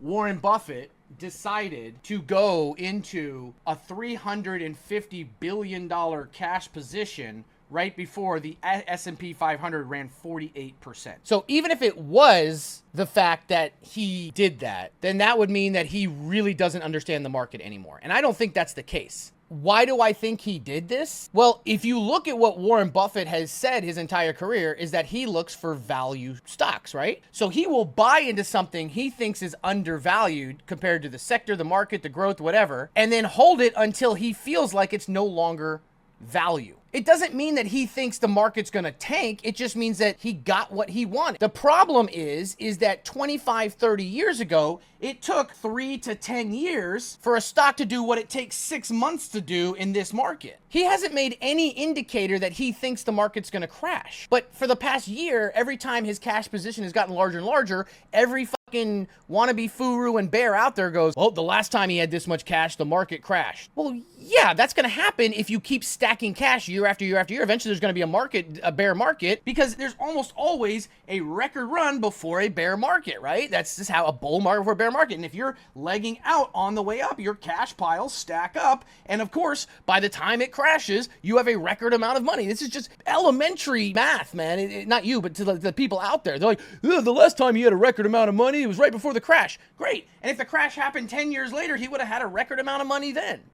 Warren Buffett decided to go into a $350 billion cash position right before the S&P 500 ran 48%. So even if it was the fact that he did that, then that would mean that he really doesn't understand the market anymore. And I don't think that's the case. Why do I think he did this? Well, if you look at what Warren Buffett has said his entire career is that he looks for value stocks, right? So he will buy into something he thinks is undervalued compared to the sector, the market, the growth, whatever, and then hold it until he feels like it's no longer value. It doesn't mean that he thinks the market's going to tank. It just means that he got what he wanted. The problem is that 25, 30 years ago, it took 3 to 10 years for a stock to do what it takes 6 months to do in this market. He hasn't made any indicator that he thinks the market's going to crash. But for the past year, every time his cash position has gotten larger and larger, every fucking wannabe furu and bear out there goes, well, the last time he had this much cash, the market crashed. Well, yeah, that's going to happen if you keep stacking cash year after year after year. Eventually there's going to be a bear market, because there's almost always a record run before a bear market, right? That's just how a bull market before a bear market. And if you're legging out on the way up, your cash piles stack up. And of course, by the time it crashes, you have a record amount of money. This is just elementary math, man. Not you, but to the people out there. They're like, the last time he had a record amount of money, it was right before the crash. Great. And if the crash happened 10 years later, he would have had a record amount of money then.